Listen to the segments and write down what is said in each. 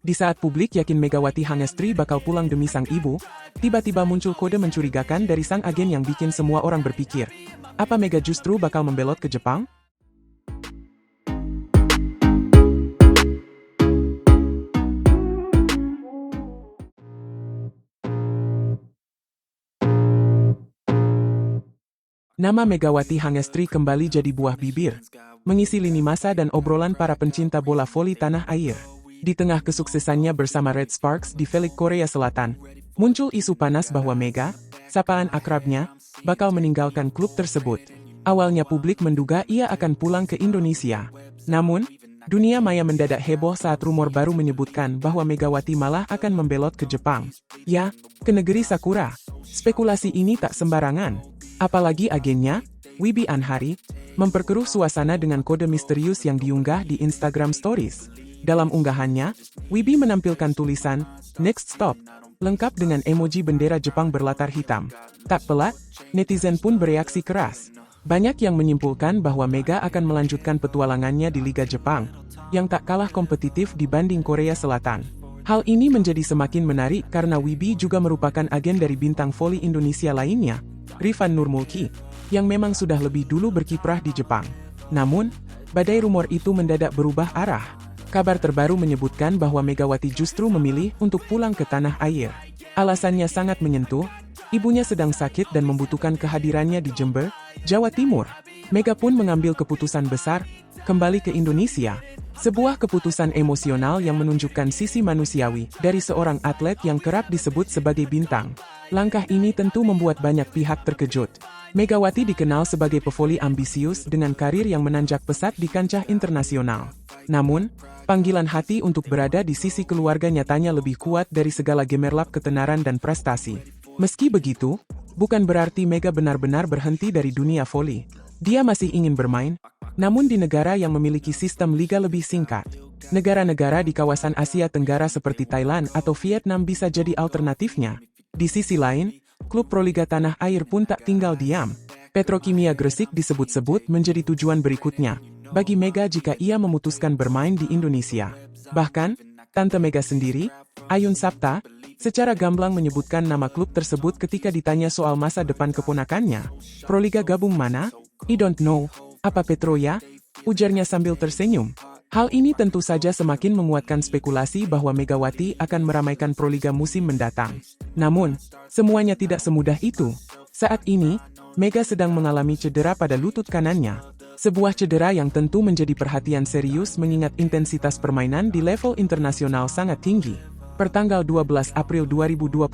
Di saat publik yakin Megawati Hangestri bakal pulang demi sang ibu, tiba-tiba muncul kode mencurigakan dari sang agen yang bikin semua orang berpikir, apa Mega justru bakal membelot ke Jepang? Nama Megawati Hangestri kembali jadi buah bibir, mengisi lini masa dan obrolan para pencinta bola voli tanah air. Di tengah kesuksesannya bersama Red Sparks di V-League Korea Selatan, muncul isu panas bahwa Mega, sapaan akrabnya, bakal meninggalkan klub tersebut. Awalnya publik menduga ia akan pulang ke Indonesia. Namun, dunia maya mendadak heboh saat rumor baru menyebutkan bahwa Megawati malah akan membelot ke Jepang. Ya, ke negeri Sakura. Spekulasi ini tak sembarangan. Apalagi agennya, Wibi Anhari, memperkeruh suasana dengan kode misterius yang diunggah di Instagram Stories. Dalam unggahannya, Wibi menampilkan tulisan, Next Stop, lengkap dengan emoji bendera Jepang berlatar hitam. Tak pelak, netizen pun bereaksi keras. Banyak yang menyimpulkan bahwa Mega akan melanjutkan petualangannya di Liga Jepang, yang tak kalah kompetitif dibanding Korea Selatan. Hal ini menjadi semakin menarik karena Wibi juga merupakan agen dari bintang voli Indonesia lainnya, Rifan Nurmulki, yang memang sudah lebih dulu berkiprah di Jepang. Namun, badai rumor itu mendadak berubah arah. Kabar terbaru menyebutkan bahwa Megawati justru memilih untuk pulang ke tanah air. Alasannya sangat menyentuh, ibunya sedang sakit dan membutuhkan kehadirannya di Jember, Jawa Timur. Mega pun mengambil keputusan besar, kembali ke Indonesia. Sebuah keputusan emosional yang menunjukkan sisi manusiawi dari seorang atlet yang kerap disebut sebagai bintang. Langkah ini tentu membuat banyak pihak terkejut. Megawati dikenal sebagai pevoli ambisius dengan karir yang menanjak pesat di kancah internasional. Namun, panggilan hati untuk berada di sisi keluarga nyatanya lebih kuat dari segala gemerlap ketenaran dan prestasi. Meski begitu, bukan berarti Mega benar-benar berhenti dari dunia voli. Dia masih ingin bermain, namun di negara yang memiliki sistem liga lebih singkat. Negara-negara di kawasan Asia Tenggara seperti Thailand atau Vietnam bisa jadi alternatifnya. Di sisi lain, klub Proliga tanah air pun tak tinggal diam. Petrokimia Gresik disebut-sebut menjadi tujuan berikutnya bagi Mega jika ia memutuskan bermain di Indonesia. Bahkan, Tante Mega sendiri, Ayun Sapta, secara gamblang menyebutkan nama klub tersebut ketika ditanya soal masa depan keponakannya. Proliga gabung mana? I don't know. Apa Petro ya? Ujarnya sambil tersenyum. Hal ini tentu saja semakin menguatkan spekulasi bahwa Megawati akan meramaikan Proliga musim mendatang. Namun, semuanya tidak semudah itu. Saat ini, Mega sedang mengalami cedera pada lutut kanannya. Sebuah cedera yang tentu menjadi perhatian serius mengingat intensitas permainan di level internasional sangat tinggi. Pertanggal 12 April 2025,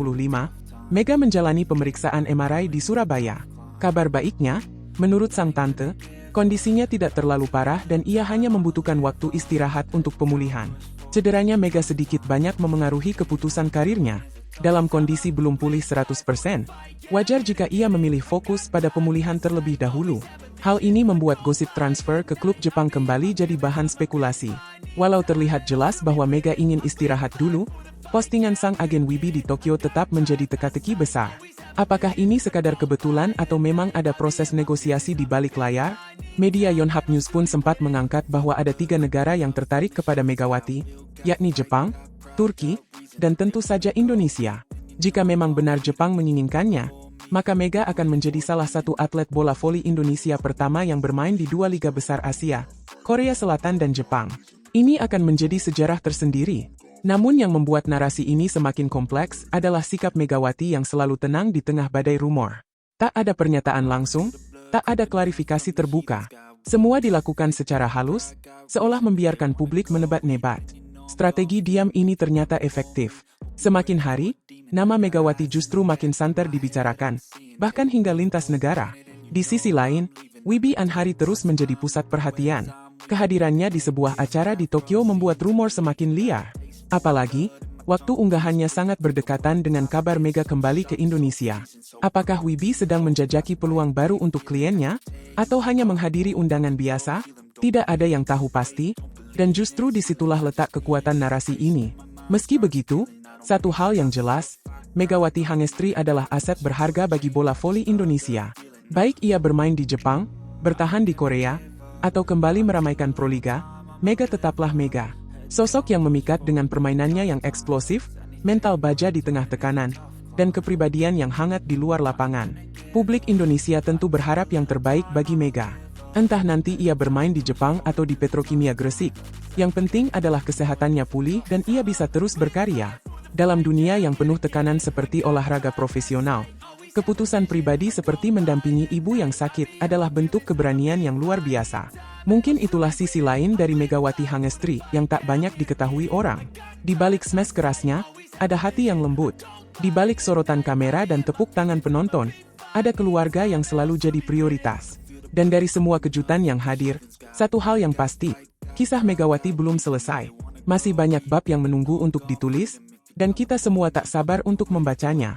Mega menjalani pemeriksaan MRI di Surabaya. Kabar baiknya, menurut sang tante, kondisinya tidak terlalu parah dan ia hanya membutuhkan waktu istirahat untuk pemulihan. Cederanya Mega sedikit banyak memengaruhi keputusan karirnya. Dalam kondisi belum pulih 100%, wajar jika ia memilih fokus pada pemulihan terlebih dahulu. Hal ini membuat gosip transfer ke klub Jepang kembali jadi bahan spekulasi. Walau terlihat jelas bahwa Mega ingin istirahat dulu, postingan sang agen Wibi di Tokyo tetap menjadi teka-teki besar. Apakah ini sekadar kebetulan atau memang ada proses negosiasi di balik layar? Media Yonhap News pun sempat mengangkat bahwa ada 3 negara yang tertarik kepada Megawati, yakni Jepang, Turki, dan tentu saja Indonesia. Jika memang benar Jepang menginginkannya, maka Mega akan menjadi salah satu atlet bola voli Indonesia pertama yang bermain di 2 liga besar Asia, Korea Selatan dan Jepang. Ini akan menjadi sejarah tersendiri. Namun yang membuat narasi ini semakin kompleks adalah sikap Megawati yang selalu tenang di tengah badai rumor. Tak ada pernyataan langsung, tak ada klarifikasi terbuka. Semua dilakukan secara halus, seolah membiarkan publik menebat-nebat. Strategi diam ini ternyata efektif. Semakin hari, nama Megawati justru makin santer dibicarakan, bahkan hingga lintas negara. Di sisi lain, Wibi Anhari terus menjadi pusat perhatian. Kehadirannya di sebuah acara di Tokyo membuat rumor semakin liar. Apalagi, waktu unggahannya sangat berdekatan dengan kabar Mega kembali ke Indonesia. Apakah Wibi sedang menjajaki peluang baru untuk kliennya? Atau hanya menghadiri undangan biasa? Tidak ada yang tahu pasti, dan justru disitulah letak kekuatan narasi ini. Meski begitu, satu hal yang jelas, Megawati Hangestri adalah aset berharga bagi bola voli Indonesia. Baik ia bermain di Jepang, bertahan di Korea, atau kembali meramaikan Proliga, Mega tetaplah Mega. Sosok yang memikat dengan permainannya yang eksplosif, mental baja di tengah tekanan, dan kepribadian yang hangat di luar lapangan. Publik Indonesia tentu berharap yang terbaik bagi Mega. Entah nanti ia bermain di Jepang atau di Petrokimia Gresik. Yang penting adalah kesehatannya pulih dan ia bisa terus berkarya. Dalam dunia yang penuh tekanan seperti olahraga profesional, keputusan pribadi seperti mendampingi ibu yang sakit adalah bentuk keberanian yang luar biasa. Mungkin itulah sisi lain dari Megawati Hangestri yang tak banyak diketahui orang. Di balik smash kerasnya, ada hati yang lembut. Di balik sorotan kamera dan tepuk tangan penonton, ada keluarga yang selalu jadi prioritas. Dan dari semua kejutan yang hadir, satu hal yang pasti, kisah Megawati belum selesai. Masih banyak bab yang menunggu untuk ditulis, dan kita semua tak sabar untuk membacanya.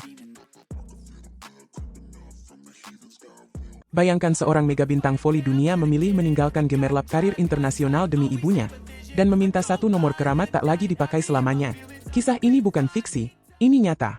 Bayangkan seorang mega bintang voli dunia memilih meninggalkan gemerlap karir internasional demi ibunya, dan meminta satu nomor keramat tak lagi dipakai selamanya. Kisah ini bukan fiksi, ini nyata.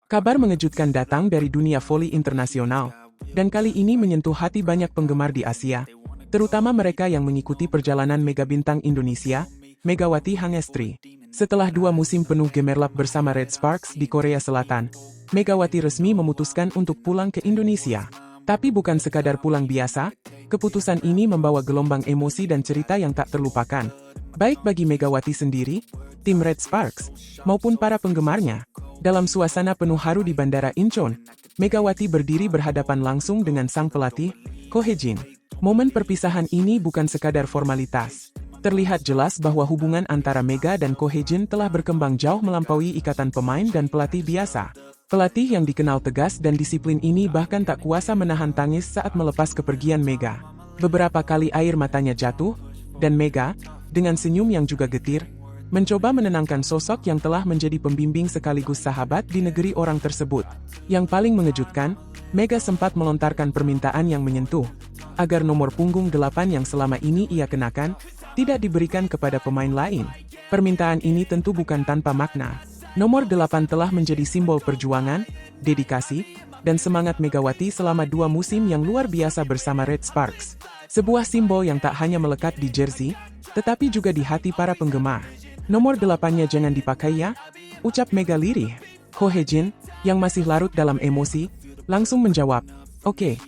Kabar mengejutkan datang dari dunia voli internasional, dan kali ini menyentuh hati banyak penggemar di Asia, terutama mereka yang mengikuti perjalanan mega bintang Indonesia, Megawati Hangestri. Setelah 2 musim penuh gemerlap bersama Red Sparks di Korea Selatan, Megawati resmi memutuskan untuk pulang ke Indonesia. Tapi bukan sekadar pulang biasa, keputusan ini membawa gelombang emosi dan cerita yang tak terlupakan, baik bagi Megawati sendiri, tim Red Sparks, maupun para penggemarnya. Dalam suasana penuh haru di Bandara Incheon, Megawati berdiri berhadapan langsung dengan sang pelatih, Ko Hye-jin. Momen perpisahan ini bukan sekadar formalitas. Terlihat jelas bahwa hubungan antara Mega dan Ko Hye-jin telah berkembang jauh melampaui ikatan pemain dan pelatih biasa. Pelatih yang dikenal tegas dan disiplin ini bahkan tak kuasa menahan tangis saat melepas kepergian Mega. Beberapa kali air matanya jatuh, dan Mega, dengan senyum yang juga getir, mencoba menenangkan sosok yang telah menjadi pembimbing sekaligus sahabat di negeri orang tersebut. Yang paling mengejutkan, Mega sempat melontarkan permintaan yang menyentuh, agar nomor punggung 8 yang selama ini ia kenakan, tidak diberikan kepada pemain lain. Permintaan ini tentu bukan tanpa makna. Nomor 8 telah menjadi simbol perjuangan, dedikasi, dan semangat Megawati selama 2 musim yang luar biasa bersama Red Sparks. Sebuah simbol yang tak hanya melekat di jersey, tetapi juga di hati para penggemar. Nomor 8-nya jangan dipakai ya, ucap Mega lirih. Ko Hye-jin, yang masih larut dalam emosi, langsung menjawab, Oke.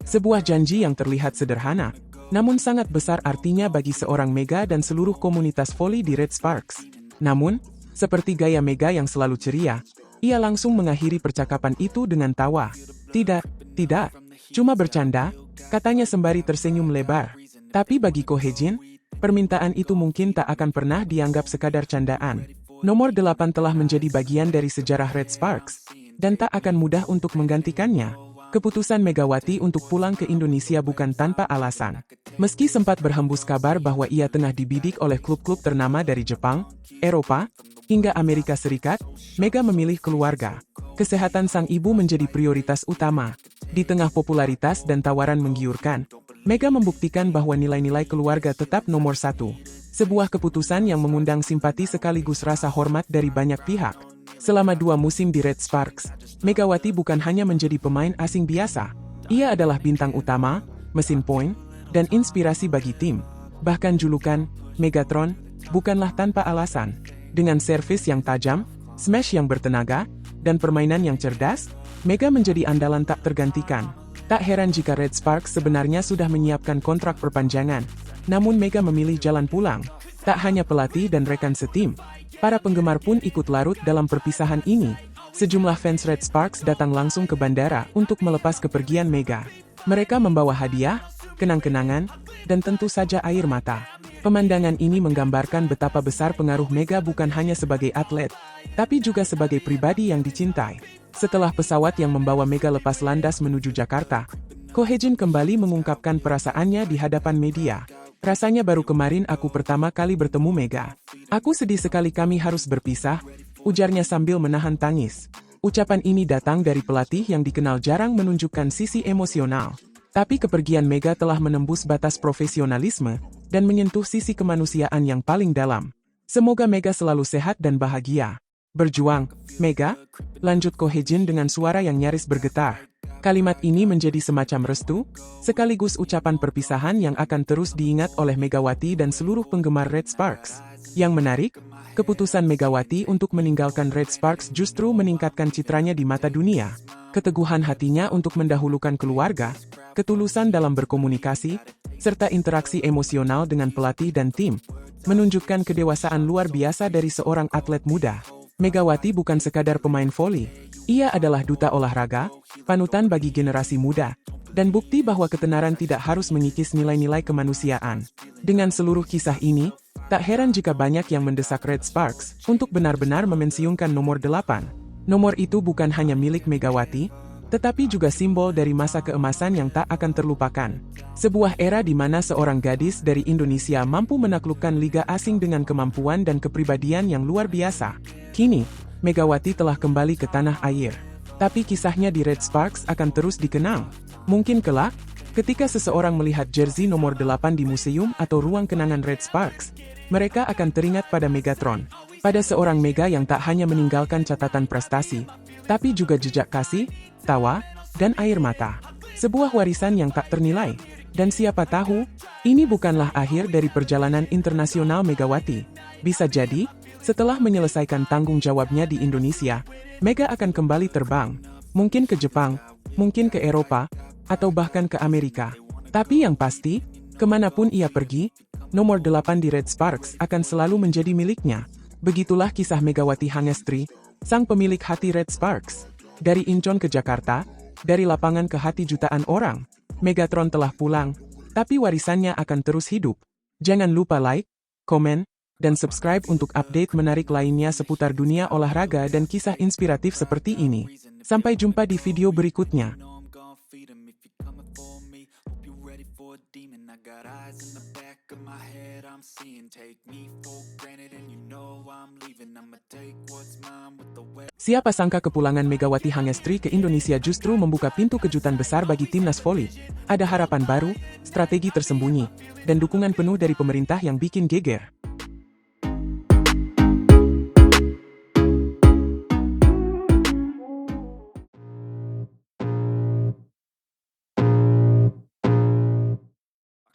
Sebuah janji yang terlihat sederhana, namun sangat besar artinya bagi seorang Mega dan seluruh komunitas voli di Red Sparks. Namun, seperti gaya Mega yang selalu ceria, ia langsung mengakhiri percakapan itu dengan tawa. Tidak, cuma bercanda, katanya sembari tersenyum lebar. Tapi bagi Ko Hye-jin, permintaan itu mungkin tak akan pernah dianggap sekadar candaan. Nomor 8 telah menjadi bagian dari sejarah Red Sparks, dan tak akan mudah untuk menggantikannya. Keputusan Megawati untuk pulang ke Indonesia bukan tanpa alasan. Meski sempat berhembus kabar bahwa ia tengah dibidik oleh klub-klub ternama dari Jepang, Eropa, hingga Amerika Serikat, Mega memilih keluarga. Kesehatan sang ibu menjadi prioritas utama. Di tengah popularitas dan tawaran menggiurkan, Mega membuktikan bahwa nilai-nilai keluarga tetap nomor 1. Sebuah keputusan yang mengundang simpati sekaligus rasa hormat dari banyak pihak. Selama 2 musim di Red Sparks, Megawati bukan hanya menjadi pemain asing biasa. Ia adalah bintang utama, mesin point, dan inspirasi bagi tim. Bahkan julukan, Megatron, bukanlah tanpa alasan. Dengan servis yang tajam, smash yang bertenaga, dan permainan yang cerdas, Mega menjadi andalan tak tergantikan. Tak heran jika Red Sparks sebenarnya sudah menyiapkan kontrak perpanjangan. Namun Mega memilih jalan pulang. Tak hanya pelatih dan rekan setim, para penggemar pun ikut larut dalam perpisahan ini. Sejumlah fans Red Sparks datang langsung ke bandara untuk melepas kepergian Mega. Mereka membawa hadiah, kenang-kenangan, dan tentu saja air mata. Pemandangan ini menggambarkan betapa besar pengaruh Mega bukan hanya sebagai atlet, tapi juga sebagai pribadi yang dicintai. Setelah pesawat yang membawa Mega lepas landas menuju Jakarta, Ko Hye-jin kembali mengungkapkan perasaannya di hadapan media. Rasanya baru kemarin aku pertama kali bertemu Mega. Aku sedih sekali kami harus berpisah, ujarnya sambil menahan tangis. Ucapan ini datang dari pelatih yang dikenal jarang menunjukkan sisi emosional. Tapi kepergian Mega telah menembus batas profesionalisme, dan menyentuh sisi kemanusiaan yang paling dalam. Semoga Mega selalu sehat dan bahagia. Berjuang, Mega, lanjut Ko Hye-jin dengan suara yang nyaris bergetar. Kalimat ini menjadi semacam restu, sekaligus ucapan perpisahan yang akan terus diingat oleh Megawati dan seluruh penggemar Red Sparks. Yang menarik, keputusan Megawati untuk meninggalkan Red Sparks justru meningkatkan citranya di mata dunia. Keteguhan hatinya untuk mendahulukan keluarga, ketulusan dalam berkomunikasi, serta interaksi emosional dengan pelatih dan tim, menunjukkan kedewasaan luar biasa dari seorang atlet muda. Megawati bukan sekadar pemain voli, ia adalah duta olahraga, panutan bagi generasi muda, dan bukti bahwa ketenaran tidak harus mengikis nilai-nilai kemanusiaan. Dengan seluruh kisah ini, tak heran jika banyak yang mendesak Red Sparks untuk benar-benar memensiunkan nomor 8. Nomor itu bukan hanya milik Megawati, tetapi juga simbol dari masa keemasan yang tak akan terlupakan. Sebuah era di mana seorang gadis dari Indonesia mampu menaklukkan liga asing dengan kemampuan dan kepribadian yang luar biasa. Kini, Megawati telah kembali ke tanah air. Tapi kisahnya di Red Sparks akan terus dikenang. Mungkin kelak, ketika seseorang melihat jersey nomor 8 di museum atau ruang kenangan Red Sparks, mereka akan teringat pada Megatron. Pada seorang Mega yang tak hanya meninggalkan catatan prestasi, tapi juga jejak kasih, tawa, dan air mata. Sebuah warisan yang tak ternilai. Dan siapa tahu, ini bukanlah akhir dari perjalanan internasional Megawati. Bisa jadi, setelah menyelesaikan tanggung jawabnya di Indonesia, Mega akan kembali terbang. Mungkin ke Jepang, mungkin ke Eropa, atau bahkan ke Amerika. Tapi yang pasti, kemanapun ia pergi, nomor 8 di Red Sparks akan selalu menjadi miliknya. Begitulah kisah Megawati Hangestri, sang pemilik hati Red Sparks. Dari Incheon ke Jakarta, dari lapangan ke hati jutaan orang, Megatron telah pulang, tapi warisannya akan terus hidup. Jangan lupa like, komen, dan subscribe untuk update menarik lainnya seputar dunia olahraga dan kisah inspiratif seperti ini. Sampai jumpa di video berikutnya. Siapa sangka kepulangan Megawati Hangestri ke Indonesia justru membuka pintu kejutan besar bagi timnas voli. Ada harapan baru, strategi tersembunyi, dan dukungan penuh dari pemerintah yang bikin geger.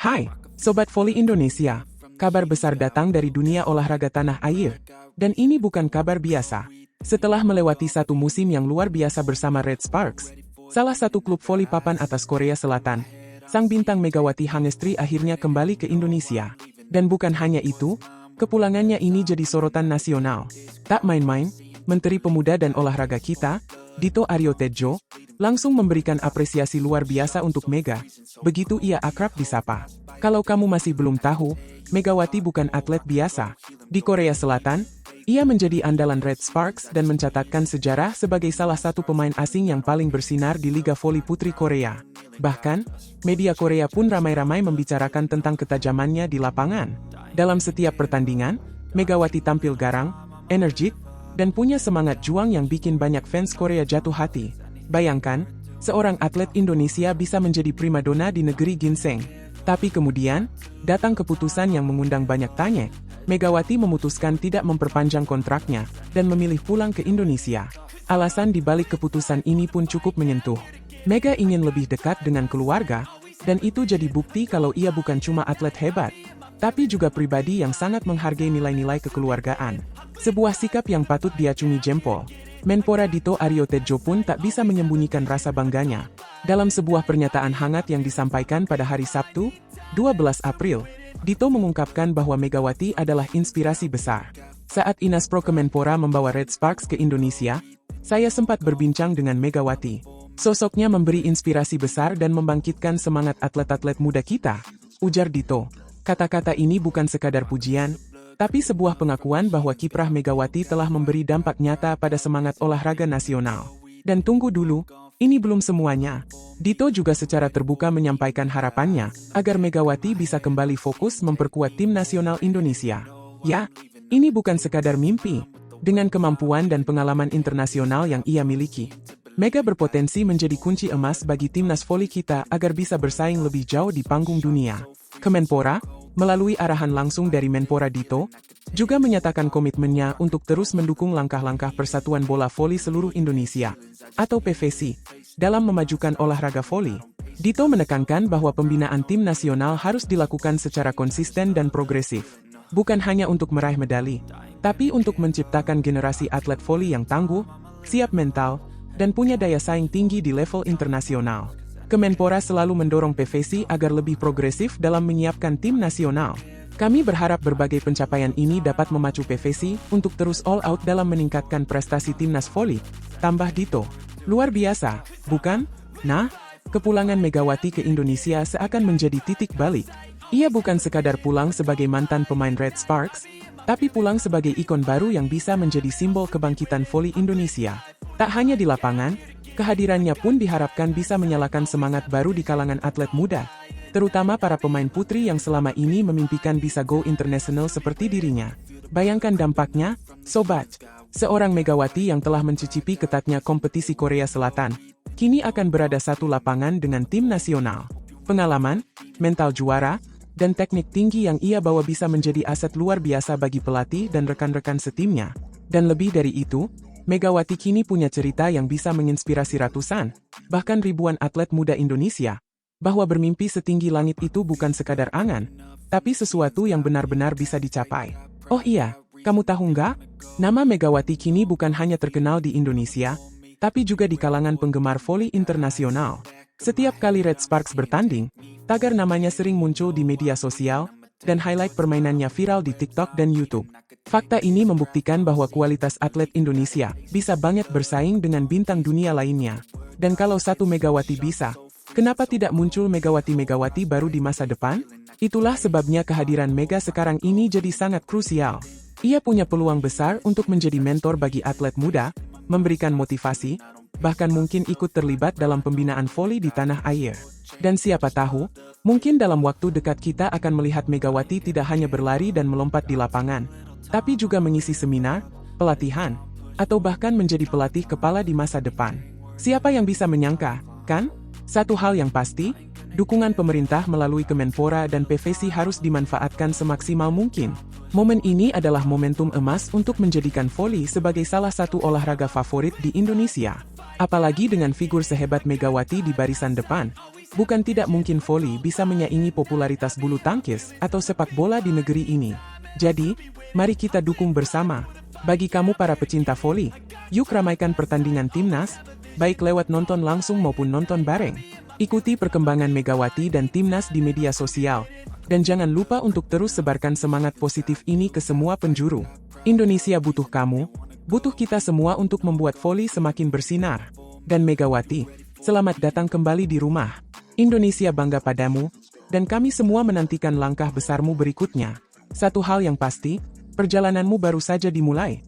Hai, Sobat Voli Indonesia. Kabar besar datang dari dunia olahraga tanah air. Dan ini bukan kabar biasa. Setelah melewati satu musim yang luar biasa bersama Red Sparks, salah satu klub voli papan atas Korea Selatan, sang bintang Megawati Hangestri akhirnya kembali ke Indonesia. Dan bukan hanya itu, kepulangannya ini jadi sorotan nasional. Tak main-main, Menteri Pemuda dan Olahraga kita, Dito Aryo Tejo, langsung memberikan apresiasi luar biasa untuk Mega. Begitu ia akrab disapa. Kalau kamu masih belum tahu, Megawati bukan atlet biasa. Di Korea Selatan, ia menjadi andalan Red Sparks dan mencatatkan sejarah sebagai salah satu pemain asing yang paling bersinar di Liga Voli Putri Korea. Bahkan, media Korea pun ramai-ramai membicarakan tentang ketajamannya di lapangan. Dalam setiap pertandingan, Megawati tampil garang, energik, dan punya semangat juang yang bikin banyak fans Korea jatuh hati. Bayangkan, seorang atlet Indonesia bisa menjadi primadona di negeri ginseng. Tapi kemudian, datang keputusan yang mengundang banyak tanya. Megawati memutuskan tidak memperpanjang kontraknya, dan memilih pulang ke Indonesia. Alasan dibalik keputusan ini pun cukup menyentuh. Mega ingin lebih dekat dengan keluarga, dan itu jadi bukti kalau ia bukan cuma atlet hebat, tapi juga pribadi yang sangat menghargai nilai-nilai kekeluargaan. Sebuah sikap yang patut diacungi jempol. Menpora Dito Aryo Tejo pun tak bisa menyembunyikan rasa bangganya. Dalam sebuah pernyataan hangat yang disampaikan pada hari Sabtu, 12 April, Dito mengungkapkan bahwa Megawati adalah inspirasi besar. Saat Inaspro Kemenpora membawa Red Sparks ke Indonesia, saya sempat berbincang dengan Megawati. Sosoknya memberi inspirasi besar dan membangkitkan semangat atlet-atlet muda kita, ujar Dito. Kata-kata ini bukan sekadar pujian, tapi sebuah pengakuan bahwa kiprah Megawati telah memberi dampak nyata pada semangat olahraga nasional. Dan tunggu dulu, ini belum semuanya. Dito juga secara terbuka menyampaikan harapannya agar Megawati bisa kembali fokus memperkuat tim nasional Indonesia. Ya, ini bukan sekadar mimpi. Dengan kemampuan dan pengalaman internasional yang ia miliki, Mega berpotensi menjadi kunci emas bagi timnas voli kita agar bisa bersaing lebih jauh di panggung dunia. Kemenpora, melalui arahan langsung dari Menpora Dito, juga menyatakan komitmennya untuk terus mendukung langkah-langkah Persatuan Bola Voli Seluruh Indonesia, atau PVSI, dalam memajukan olahraga voli. Dito menekankan bahwa pembinaan tim nasional harus dilakukan secara konsisten dan progresif, bukan hanya untuk meraih medali, tapi untuk menciptakan generasi atlet voli yang tangguh, siap mental, dan punya daya saing tinggi di level internasional. Kemenpora selalu mendorong PVSI agar lebih progresif dalam menyiapkan tim nasional. Kami berharap berbagai pencapaian ini dapat memacu PVSI untuk terus all out dalam meningkatkan prestasi timnas voli, tambah Dito. Luar biasa, bukan? Nah, kepulangan Megawati ke Indonesia seakan menjadi titik balik. Ia bukan sekadar pulang sebagai mantan pemain Red Sparks, tapi pulang sebagai ikon baru yang bisa menjadi simbol kebangkitan voli Indonesia. Tak hanya di lapangan, kehadirannya pun diharapkan bisa menyalakan semangat baru di kalangan atlet muda, terutama para pemain putri yang selama ini memimpikan bisa go international seperti dirinya. Bayangkan dampaknya, sobat. Seorang Megawati yang telah mencicipi ketatnya kompetisi Korea Selatan, kini akan berada satu lapangan dengan tim nasional. Pengalaman, mental juara, dan teknik tinggi yang ia bawa bisa menjadi aset luar biasa bagi pelatih dan rekan-rekan setimnya. Dan lebih dari itu, Megawati kini punya cerita yang bisa menginspirasi ratusan, bahkan ribuan atlet muda Indonesia, bahwa bermimpi setinggi langit itu bukan sekadar angan, tapi sesuatu yang benar-benar bisa dicapai. Oh iya, kamu tahu nggak? Nama Megawati kini bukan hanya terkenal di Indonesia, tapi juga di kalangan penggemar voli internasional. Setiap kali Red Sparks bertanding, tagar namanya sering muncul di media sosial, dan highlight permainannya viral di TikTok dan YouTube. Fakta ini membuktikan bahwa kualitas atlet Indonesia bisa banget bersaing dengan bintang dunia lainnya. Dan kalau satu Megawati bisa, kenapa tidak muncul Megawati-Megawati baru di masa depan? Itulah sebabnya kehadiran Mega sekarang ini jadi sangat krusial. Ia punya peluang besar untuk menjadi mentor bagi atlet muda, memberikan motivasi, bahkan mungkin ikut terlibat dalam pembinaan voli di tanah air. Dan siapa tahu, mungkin dalam waktu dekat kita akan melihat Megawati tidak hanya berlari dan melompat di lapangan, tapi juga mengisi seminar, pelatihan, atau bahkan menjadi pelatih kepala di masa depan. Siapa yang bisa menyangka, kan? Satu hal yang pasti, dukungan pemerintah melalui Kemenpora dan PVSI harus dimanfaatkan semaksimal mungkin. Momen ini adalah momentum emas untuk menjadikan voli sebagai salah satu olahraga favorit di Indonesia. Apalagi dengan figur sehebat Megawati di barisan depan, bukan tidak mungkin voli bisa menyaingi popularitas bulu tangkis atau sepak bola di negeri ini. Jadi, mari kita dukung bersama. Bagi kamu para pecinta voli, yuk ramaikan pertandingan timnas, baik lewat nonton langsung maupun nonton bareng. Ikuti perkembangan Megawati dan timnas di media sosial. Dan jangan lupa untuk terus sebarkan semangat positif ini ke semua penjuru. Indonesia butuh kamu, butuh kita semua untuk membuat voli semakin bersinar. Dan Megawati, selamat datang kembali di rumah. Indonesia bangga padamu, dan kami semua menantikan langkah besarmu berikutnya. Satu hal yang pasti, perjalananmu baru saja dimulai.